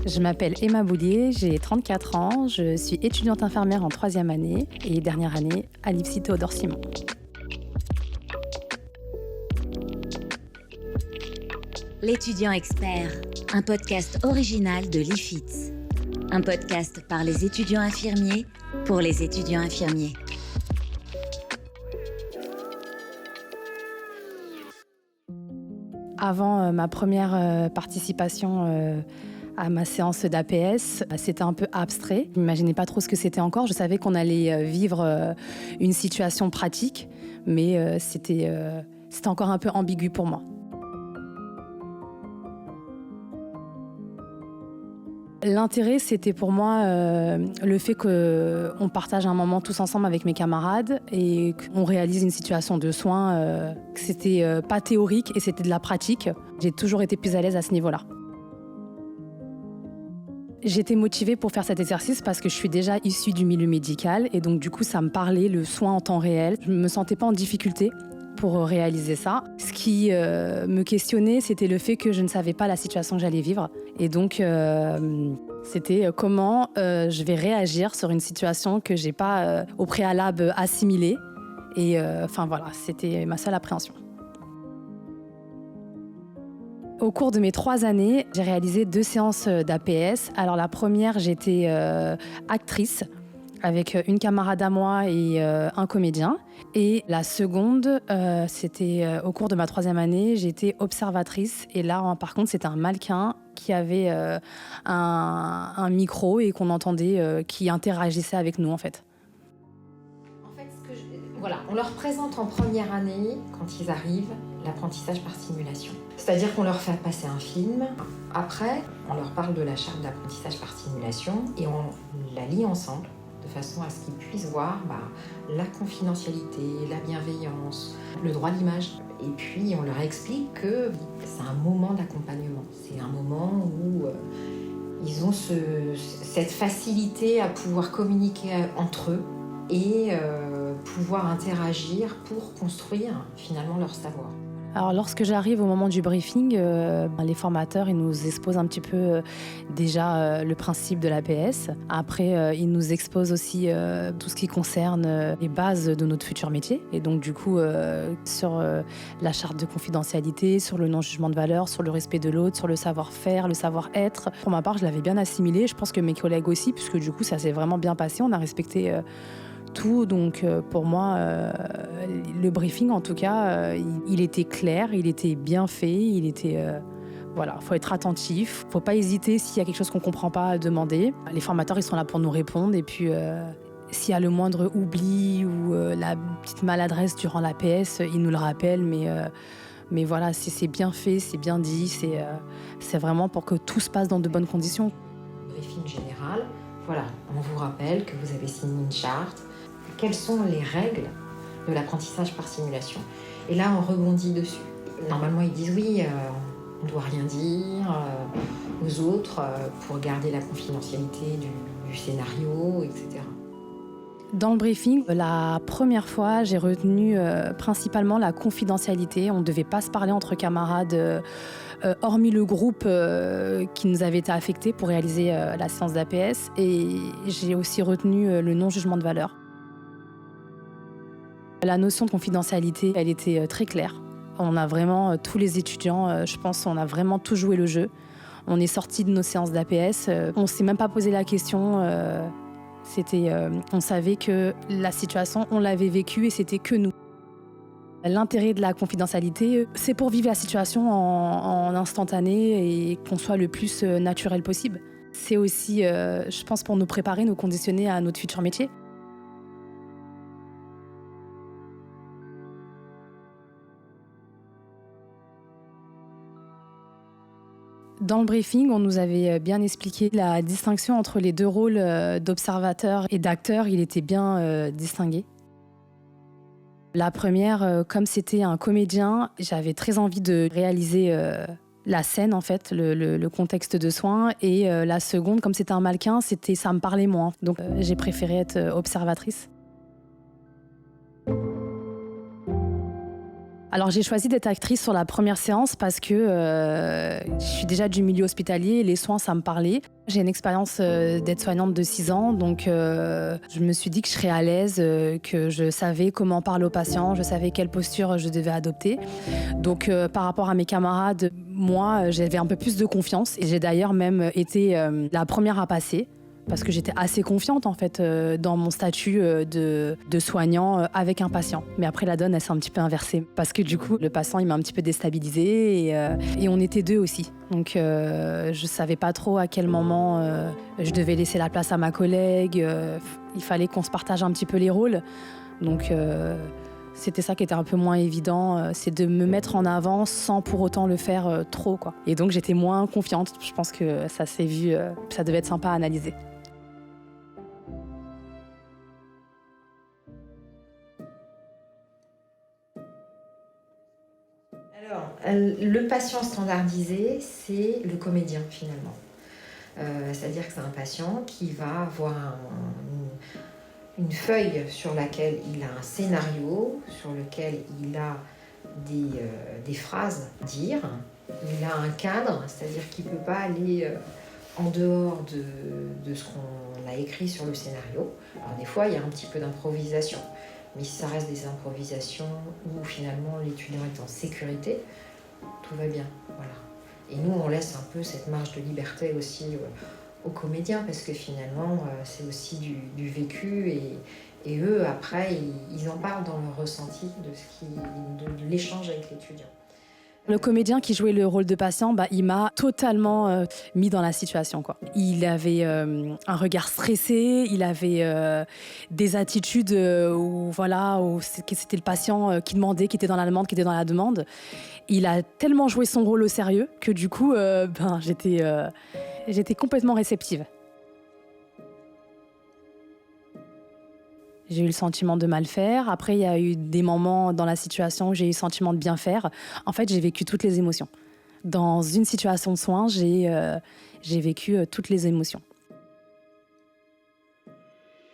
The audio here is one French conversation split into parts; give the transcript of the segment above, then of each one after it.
Je m'appelle Emma Boulier, j'ai 34 ans, je suis étudiante infirmière en 3e année et dernière année à l'IFSI Théodore Simon. L'étudiant expert, un podcast original de l'IFITS. Un podcast par les étudiants infirmiers pour les étudiants infirmiers. Avant ma première participation à ma séance d'APS, c'était un peu abstrait. Je n'imaginais pas trop ce que c'était encore. Je savais qu'on allait vivre une situation pratique, mais c'était encore un peu ambigu pour moi. L'intérêt, c'était pour moi le fait qu'on partage un moment tous ensemble avec mes camarades et qu'on réalise une situation de soins, que c'était pas théorique et c'était de la pratique. J'ai toujours été plus à l'aise à ce niveau-là. J'étais motivée pour faire cet exercice parce que je suis déjà issue du milieu médical et donc du coup ça me parlait, le soin en temps réel. Je ne me sentais pas en difficulté pour réaliser ça. Ce qui me questionnait, c'était le fait que je ne savais pas la situation que j'allais vivre. Et donc, c'était comment je vais réagir sur une situation que je n'ai pas au préalable assimilée. Et voilà, c'était ma seule appréhension. Au cours de mes 3 années, j'ai réalisé 2 séances d'APS. Alors la première, j'étais actrice avec une camarade à moi et un comédien. Et la seconde, c'était au cours de ma 3e année, j'étais observatrice. Et là, par contre, c'était un mannequin qui avait un micro et qu'on entendait, qui interagissait avec nous, en fait. En fait, on leur présente en première année, quand ils arrivent, l'apprentissage par simulation. C'est-à-dire qu'on leur fait passer un film. Après, on leur parle de la charte d'apprentissage par simulation et on la lit ensemble, de façon à ce qu'ils puissent voir la confidentialité, la bienveillance, le droit de l'image. Et puis on leur explique que c'est un moment d'accompagnement, c'est un moment où ils ont cette facilité à pouvoir communiquer entre eux et pouvoir interagir pour construire finalement leur savoir. Alors lorsque j'arrive au moment du briefing, les formateurs ils nous exposent un petit peu déjà le principe de l'APS. Après, ils nous exposent aussi tout ce qui concerne les bases de notre futur métier. Et donc du coup, sur la charte de confidentialité, sur le non-jugement de valeur, sur le respect de l'autre, sur le savoir-faire, le savoir-être. Pour ma part, je l'avais bien assimilé. Je pense que mes collègues aussi, puisque du coup, ça s'est vraiment bien passé. On a respecté tout. Donc pour moi, le briefing en tout cas, il était clair, il était bien fait, il était... Voilà, faut être attentif, faut pas hésiter s'il y a quelque chose qu'on comprend pas à demander. Les formateurs, ils sont là pour nous répondre et puis s'il y a le moindre oubli ou la petite maladresse durant l'APS, ils nous le rappellent, mais voilà, c'est bien fait, c'est bien dit, c'est vraiment pour que tout se passe dans de bonnes conditions. Briefing général, voilà, on vous rappelle que vous avez signé une charte. Quelles sont les règles de l'apprentissage par simulation? Et là, on rebondit dessus. Normalement, ils disent oui, on ne doit rien dire aux autres pour garder la confidentialité du scénario, etc. Dans le briefing, la première fois, j'ai retenu principalement la confidentialité. On ne devait pas se parler entre camarades, hormis le groupe qui nous avait été affecté pour réaliser la séance d'APS. Et j'ai aussi retenu le non-jugement de valeur. La notion de confidentialité, elle était très claire. On a vraiment, tous les étudiants, je pense, on a vraiment tout joué le jeu. On est sortis de nos séances d'APS, on ne s'est même pas posé la question. On savait que la situation, on l'avait vécue et c'était que nous. L'intérêt de la confidentialité, c'est pour vivre la situation en instantané et qu'on soit le plus naturel possible. C'est aussi, je pense, pour nous préparer, nous conditionner à notre futur métier. Dans le briefing, on nous avait bien expliqué la distinction entre les 2 rôles d'observateur et d'acteur. Il était bien distingué. La première, comme c'était un comédien, j'avais très envie de réaliser la scène, en fait, le contexte de soins. Et la seconde, comme c'était un mannequin, ça me parlait moins. Donc j'ai préféré être observatrice. Alors j'ai choisi d'être actrice sur la première séance parce que je suis déjà du milieu hospitalier et les soins, ça me parlait. J'ai une expérience d'aide-soignante de 6 ans, donc je me suis dit que je serais à l'aise, que je savais comment parler aux patients, je savais quelle posture je devais adopter. Donc par rapport à mes camarades, moi j'avais un peu plus de confiance et j'ai d'ailleurs même été la première à passer. Parce que j'étais assez confiante en fait dans mon statut de soignant avec un patient. Mais après la donne elle s'est un petit peu inversée parce que du coup le patient il m'a un petit peu déstabilisée et on était 2 aussi. Donc je savais pas trop à quel moment je devais laisser la place à ma collègue. Il fallait qu'on se partage un petit peu les rôles. Donc c'était ça qui était un peu moins évident, c'est de me mettre en avant sans pour autant le faire trop, quoi. Et donc j'étais moins confiante. Je pense que ça s'est vu, ça devait être sympa à analyser. Alors, le patient standardisé, c'est le comédien finalement. C'est-à-dire que c'est un patient qui va avoir une feuille sur laquelle il a un scénario, sur lequel il a des phrases à dire. Il a un cadre, c'est-à-dire qu'il ne peut pas aller en dehors de ce qu'on a écrit sur le scénario. Alors des fois, il y a un petit peu d'improvisation. Mais si ça reste des improvisations où finalement l'étudiant est en sécurité, tout va bien. Voilà. Et nous, on laisse un peu cette marge de liberté aussi aux comédiens parce que finalement, c'est aussi du vécu et eux, après, ils en parlent dans leur ressenti de l'échange avec l'étudiant. Le comédien qui jouait le rôle de patient, il m'a totalement mis dans la situation, quoi. Il avait un regard stressé, il avait des attitudes où c'était le patient qui demandait, qui était dans la demande, qui était dans la demande. Il a tellement joué son rôle au sérieux que du coup, j'étais complètement réceptive. J'ai eu le sentiment de mal faire. Après, il y a eu des moments dans la situation où j'ai eu le sentiment de bien faire. En fait, j'ai vécu toutes les émotions. Dans une situation de soins, j'ai vécu toutes les émotions.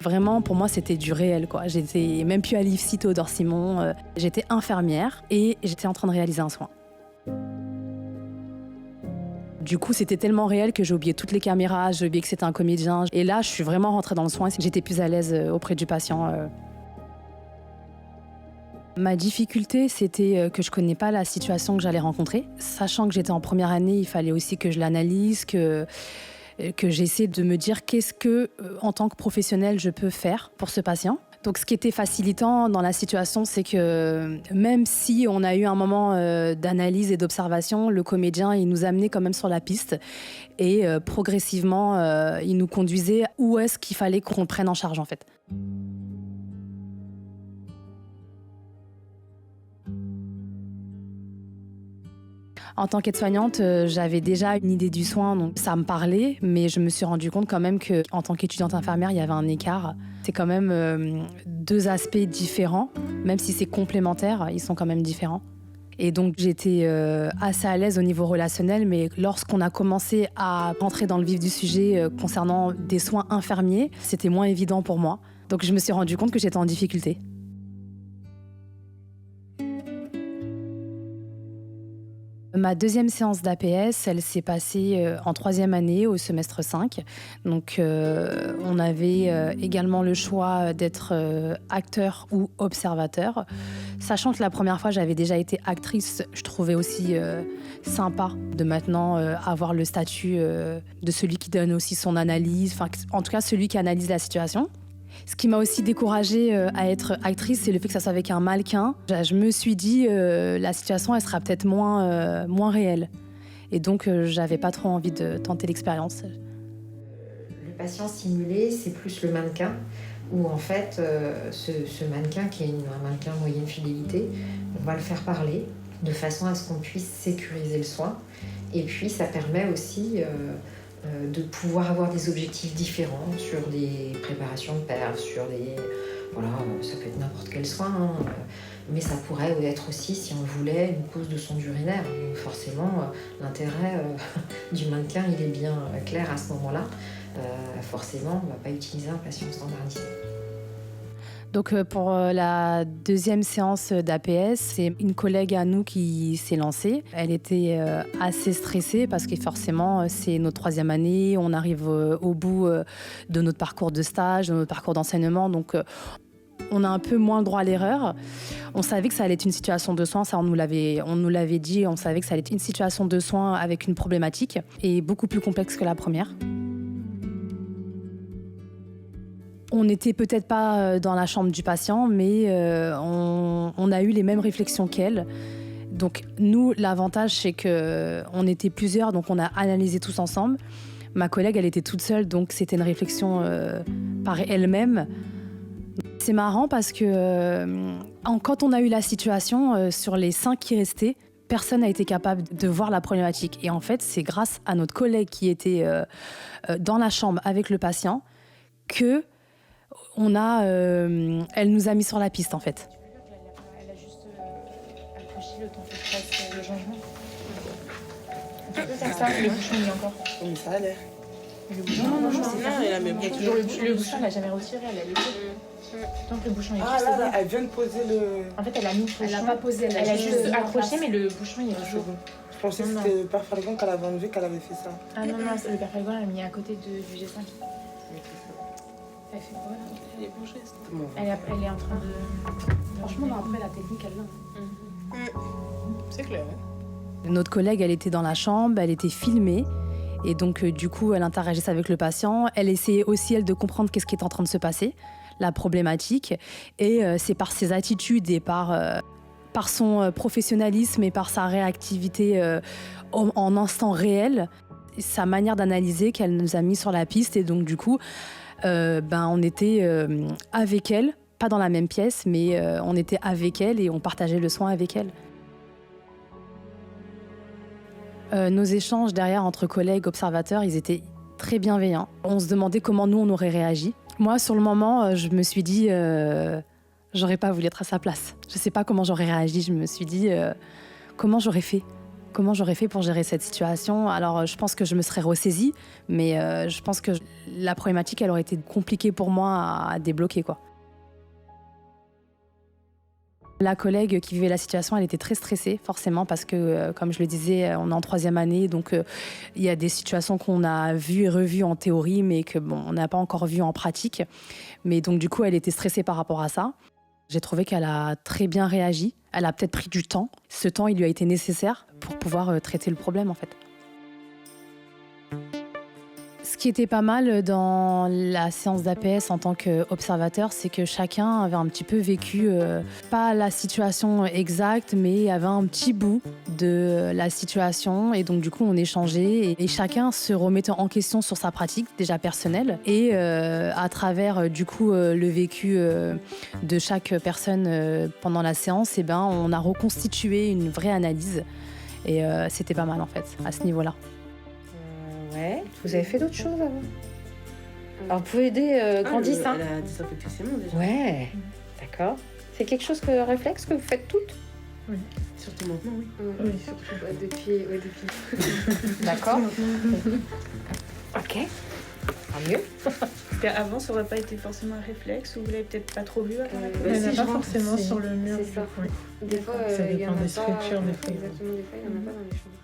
Vraiment, pour moi, c'était du réel, quoi. J'étais même plus à l'IFSI Théodore Simon. J'étais infirmière et j'étais en train de réaliser un soin. Du coup, c'était tellement réel que j'ai oublié toutes les caméras, j'ai oublié que c'était un comédien. Et là, je suis vraiment rentrée dans le soin. J'étais plus à l'aise auprès du patient. Ma difficulté, c'était que je ne connais pas la situation que j'allais rencontrer. Sachant que j'étais en première année, il fallait aussi que je l'analyse, que j'essaie de me dire qu'est-ce que, en tant que professionnelle, je peux faire pour ce patient. Donc ce qui était facilitant dans la situation, c'est que même si on a eu un moment d'analyse et d'observation, le comédien, il nous amenait quand même sur la piste et progressivement, il nous conduisait où est-ce qu'il fallait qu'on le prenne en charge en fait. En tant qu'aide-soignante, j'avais déjà une idée du soin, donc ça me parlait, mais je me suis rendu compte quand même qu'en tant qu'étudiante infirmière, il y avait un écart. C'est quand même 2 aspects différents, même si c'est complémentaire, ils sont quand même différents. Et donc j'étais assez à l'aise au niveau relationnel, mais lorsqu'on a commencé à rentrer dans le vif du sujet concernant des soins infirmiers, c'était moins évident pour moi. Donc je me suis rendu compte que j'étais en difficulté. Ma deuxième séance d'APS, elle s'est passée en 3e année, au semestre 5. Donc, on avait également le choix d'être acteur ou observateur. Sachant que la première fois, j'avais déjà été actrice, je trouvais aussi sympa de maintenant avoir le statut de celui qui donne aussi son analyse, enfin, en tout cas, celui qui analyse la situation. Ce qui m'a aussi découragée à être actrice, c'est le fait que ça soit avec un mannequin. Je me suis dit, la situation, elle sera peut-être moins réelle. Et donc, j'avais pas trop envie de tenter l'expérience. Le patient simulé, c'est plus le mannequin, où en fait, ce mannequin, qui est un mannequin moyenne fidélité, on va le faire parler de façon à ce qu'on puisse sécuriser le soin. Et puis, ça permet aussi de pouvoir avoir des objectifs différents sur des préparations de perf, sur des... Voilà, ça peut être n'importe quel soin, mais ça pourrait être aussi, si on le voulait, une pose de sonde urinaire. Donc forcément, l'intérêt du mannequin, il est bien clair à ce moment-là. Forcément, on ne va pas utiliser un patient standardisé. Donc pour la deuxième séance d'APS, c'est une collègue à nous qui s'est lancée. Elle était assez stressée parce que forcément c'est notre 3e année, on arrive au bout de notre parcours de stage, de notre parcours d'enseignement, donc on a un peu moins le droit à l'erreur. On savait que ça allait être une situation de soins, ça on nous l'avait dit, on savait que ça allait être une situation de soins avec une problématique et beaucoup plus complexe que la première. On n'était peut-être pas dans la chambre du patient, mais on a eu les mêmes réflexions qu'elle. Donc nous, l'avantage, c'est qu'on était plusieurs, donc on a analysé tous ensemble. Ma collègue, elle était toute seule, donc c'était une réflexion par elle-même. C'est marrant parce que quand on a eu la situation, sur les 5 qui restaient, personne n'a été capable de voir la problématique. Et en fait, c'est grâce à notre collègue qui était dans la chambre avec le patient que elle nous a mis sur la piste en fait. Elle a juste accroché le temps que je fasse le changement. Tu peux faire ça, le bouchon il est encore. Oui, ça a l'air. Le bouchon, non, c'est fermé. Elle a même Il y a toujours le bouchon, elle l'a jamais retiré, elle a laissé. Tant que le bouchon est Ah là, elle vient de poser le... En fait, elle a mis le bouchon. Elle n'a pas posé, Elle a juste accroché, mais le bouchon il est toujours. Je pensais que c'était le père Falcon qu'elle avait enlevé, qu'elle avait fait ça. Ah non, c'est le père Falcon, elle l'a mis à côté du G5. Elle fait quoi là? Elle est bouchée, c'était mon Elle est en train de... Franchement, après la technique, elle vient. C'est clair. Notre collègue, elle était dans la chambre, elle était filmée. Et donc, du coup, elle interagissait avec le patient. Elle essayait aussi, elle, de comprendre qu'est-ce qui est en train de se passer, la problématique. Et c'est par ses attitudes et par son professionnalisme et par sa réactivité en instant réel, sa manière d'analyser qu'elle nous a mis sur la piste. Et donc, du coup, on était avec elle, pas dans la même pièce, mais on était avec elle et on partageait le soin avec elle. Nos échanges derrière entre collègues, observateurs, ils étaient très bienveillants. On se demandait comment nous, on aurait réagi. Moi, sur le moment, je me suis dit, j'aurais pas voulu être à sa place. Je sais pas comment j'aurais réagi. Je me suis dit, comment j'aurais fait pour gérer cette situation. Alors, je pense que je me serais ressaisie, mais je pense que la problématique, elle aurait été compliquée pour moi à débloquer, quoi. La collègue qui vivait la situation, elle était très stressée, forcément, parce que, comme je le disais, on est en 3e année, donc il y a des situations qu'on a vues et revues en théorie, mais on n'a pas encore vues en pratique. Mais donc, du coup, elle était stressée par rapport à ça. J'ai trouvé qu'elle a très bien réagi. Elle a peut-être pris du temps. Ce temps, il lui a été nécessaire pour pouvoir traiter le problème, en fait. Ce qui était pas mal dans la séance d'APS en tant qu'observateur, c'est que chacun avait un petit peu vécu, pas la situation exacte, mais avait un petit bout de la situation. Et donc, du coup, on échangeait et chacun se remettait en question sur sa pratique, déjà personnelle. Et à travers, du coup, le vécu de chaque personne pendant la séance, on a reconstitué une vraie analyse. Et c'était pas mal, en fait, à ce niveau-là. Ouais. Vous avez fait d'autres choses avant? Alors, vous pouvez aider Candice, hein? Elle a désinfecté ses mains déjà. Ouais, d'accord. C'est quelque chose réflexe que vous faites toutes? Oui. Surtout maintenant, oui. Oui, surtout. Ouais, depuis. D'accord. Ok. Tant mieux. Parce qu'avant, ça aurait pas été forcément un réflexe, ou vous l'avez peut-être pas trop vu avant la Bah, il n'y en a si, pas je pense, forcément sur le mur. c'est ça. Oui. Des fois, Ça il y en dépend a des pas. structures, des fois. Exactement, des fois, il y en a pas dans les chambres.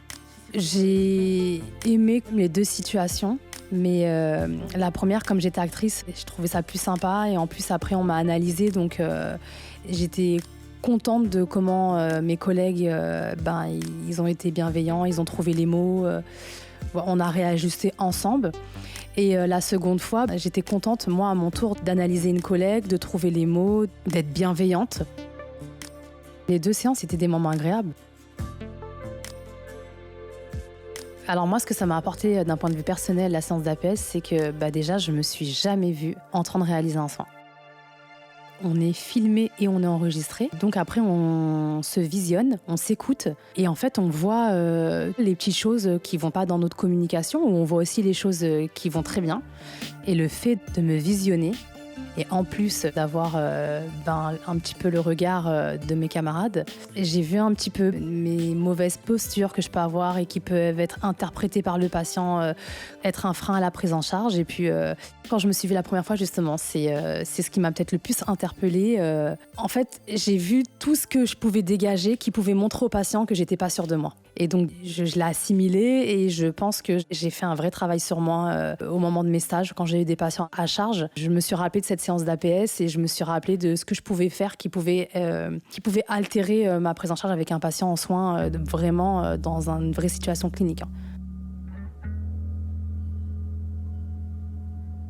J'ai aimé les 2 situations, mais la première, comme j'étais actrice, je trouvais ça plus sympa. Et en plus, après, on m'a analysée, donc j'étais contente de comment mes collègues, ils ont été bienveillants, ils ont trouvé les mots. On a réajusté ensemble. Et la seconde fois, j'étais contente, moi, à mon tour, d'analyser une collègue, de trouver les mots, d'être bienveillante. Les 2 séances étaient des moments agréables. Alors moi, ce que ça m'a apporté d'un point de vue personnel, la séance d'APS, c'est que déjà, je me suis jamais vue en train de réaliser un soin. On est filmé et on est enregistré. Donc après, on se visionne, on s'écoute. Et en fait, on voit les petites choses qui vont pas dans notre communication, ou on voit aussi les choses qui vont très bien. Et le fait de me visionner, Et en plus d'avoir un petit peu le regard de mes camarades, j'ai vu un petit peu mes mauvaises postures que je peux avoir et qui peuvent être interprétées par le patient, être un frein à la prise en charge. Et puis, quand je me suis vue la première fois, justement, c'est ce qui m'a peut-être le plus interpellée. En fait, j'ai vu tout ce que je pouvais dégager qui pouvait montrer au patient que j'étais pas sûre de moi. Et donc, je l'ai assimilé et je pense que j'ai fait un vrai travail sur moi au moment de mes stages, quand j'ai eu des patients à charge. Je me suis rappelée de cette séance d'APS et je me suis rappelée de ce que je pouvais faire qui pouvait altérer ma prise en charge avec un patient en soins vraiment dans une vraie situation clinique.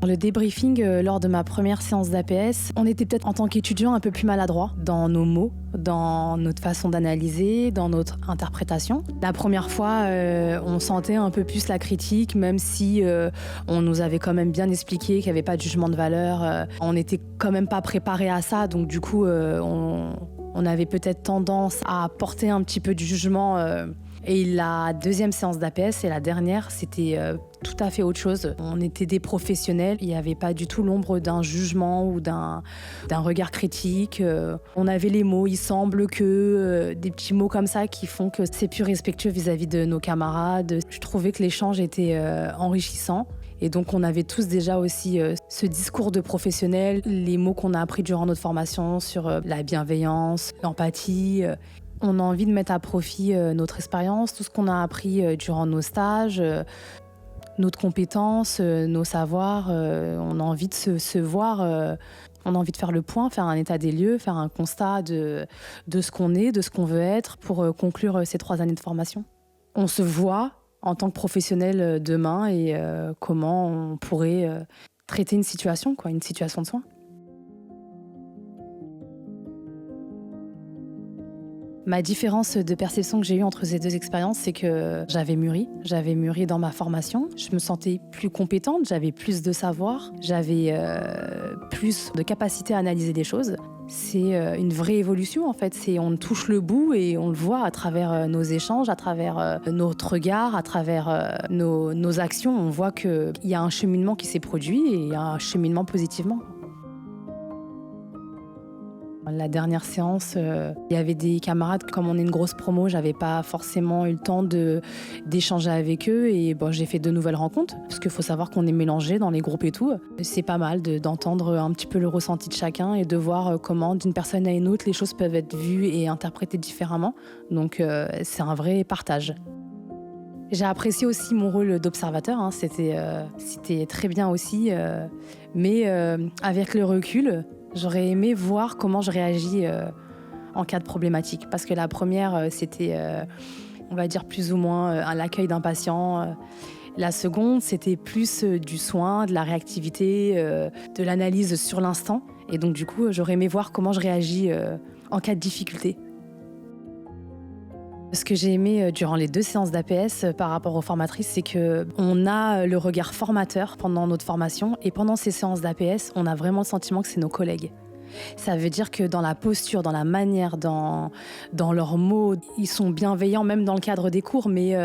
Le débriefing lors de ma première séance d'APS, on était peut-être en tant qu'étudiant un peu plus maladroit dans nos mots, dans notre façon d'analyser, dans notre interprétation. La première fois, on sentait un peu plus la critique, même si on nous avait quand même bien expliqué qu'il n'y avait pas de jugement de valeur. On n'était quand même pas préparé à ça, donc du coup, on avait peut-être tendance à porter un petit peu du jugement. Et la deuxième séance d'APS et la dernière, c'était tout à fait autre chose. On était des professionnels, il n'y avait pas du tout l'ombre d'un jugement ou d'un regard critique. On avait les mots, il semble que des petits mots comme ça qui font que c'est plus respectueux vis-à-vis de nos camarades. Je trouvais que l'échange était enrichissant. Et donc on avait tous déjà aussi ce discours de professionnel, les mots qu'on a appris durant notre formation sur la bienveillance, l'empathie. On a envie de mettre à profit notre expérience, tout ce qu'on a appris durant nos stages, notre compétence, nos savoirs. On a envie de se voir, on a envie de faire le point, faire un état des lieux, faire un constat de ce qu'on est, de ce qu'on veut être pour conclure ces 3 années de formation. On se voit en tant que professionnel demain et comment on pourrait traiter une situation de soin. Ma différence de perception que j'ai eue entre ces 2 expériences, c'est que j'avais mûri dans ma formation. Je me sentais plus compétente, j'avais plus de savoir, j'avais plus de capacité à analyser des choses. C'est une vraie évolution en fait, on touche le bout et on le voit à travers nos échanges, à travers notre regard, à travers nos actions. On voit qu'il y a un cheminement qui s'est produit et il y a un cheminement positivement. La dernière séance, il y avait des camarades, comme on est une grosse promo, j'avais pas forcément eu le temps d'échanger avec eux et j'ai fait de nouvelles rencontres parce qu'il faut savoir qu'on est mélangés dans les groupes et tout. C'est pas mal d'entendre un petit peu le ressenti de chacun et de voir comment d'une personne à une autre les choses peuvent être vues et interprétées différemment. Donc c'est un vrai partage. J'ai apprécié aussi mon rôle d'observateur, c'était très bien aussi, mais avec le recul, j'aurais aimé voir comment je réagis en cas de problématique. Parce que la première, c'était, on va dire, plus ou moins l'accueil d'un patient. La seconde, c'était plus du soin, de la réactivité, de l'analyse sur l'instant. Et donc, du coup, j'aurais aimé voir comment je réagis en cas de difficulté. Ce que j'ai aimé durant les 2 séances d'APS par rapport aux formatrices, c'est qu'on a le regard formateur pendant notre formation et pendant ces séances d'APS, on a vraiment le sentiment que c'est nos collègues. Ça veut dire que dans la posture, dans la manière, dans leurs mots, ils sont bienveillants même dans le cadre des cours, mais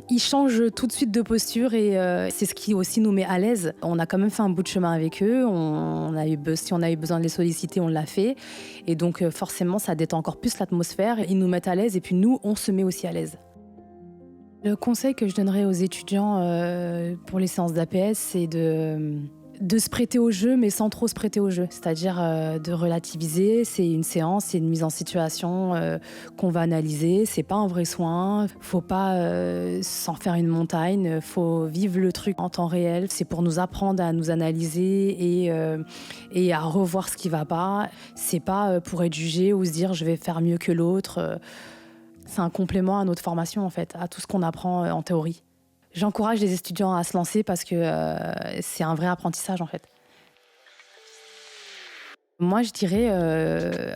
ils changent tout de suite de posture et c'est ce qui aussi nous met à l'aise. On a quand même fait un bout de chemin avec eux, si on a eu besoin de les solliciter, on l'a fait. Et donc forcément, ça détend encore plus l'atmosphère, ils nous mettent à l'aise et puis nous, on se met aussi à l'aise. Le conseil que je donnerais aux étudiants pour les séances d'APS, c'est de se prêter au jeu, mais sans trop se prêter au jeu. C'est-à-dire de relativiser. C'est une séance, c'est une mise en situation qu'on va analyser. C'est pas un vrai soin. Faut pas s'en faire une montagne. Faut vivre le truc en temps réel. C'est pour nous apprendre à nous analyser et à revoir ce qui va pas. C'est pas pour être jugé ou se dire je vais faire mieux que l'autre. C'est un complément à notre formation en fait, à tout ce qu'on apprend en théorie. J'encourage les étudiants à se lancer parce que c'est un vrai apprentissage en fait. Moi, je dirais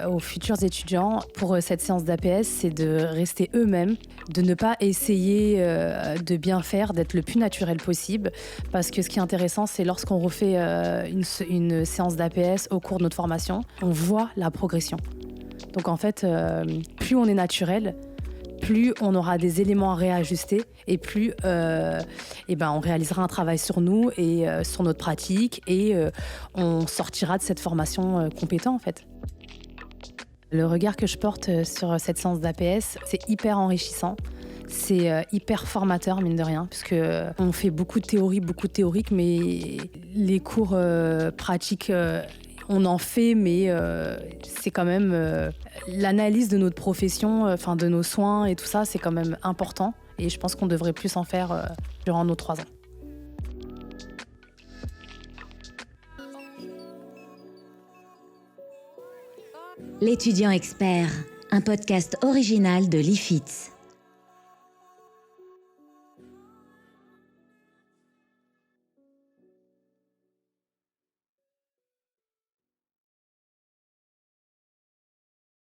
aux futurs étudiants, pour cette séance d'APS, c'est de rester eux-mêmes, de ne pas essayer de bien faire, d'être le plus naturel possible. Parce que ce qui est intéressant, c'est lorsqu'on refait une séance d'APS au cours de notre formation, on voit la progression. Donc en fait, plus on est naturel, plus on aura des éléments à réajuster et plus on réalisera un travail sur nous et sur notre pratique et on sortira de cette formation compétent en fait. Le regard que je porte sur cette séance d'APS, c'est hyper enrichissant. C'est hyper formateur, mine de rien, puisque on fait beaucoup de théorique, mais les cours pratiques, on en fait, mais c'est quand même l'analyse de notre profession, de nos soins et tout ça, c'est quand même important. Et je pense qu'on devrait plus en faire durant nos 3 ans. L'étudiant expert, un podcast original de l'IFITS.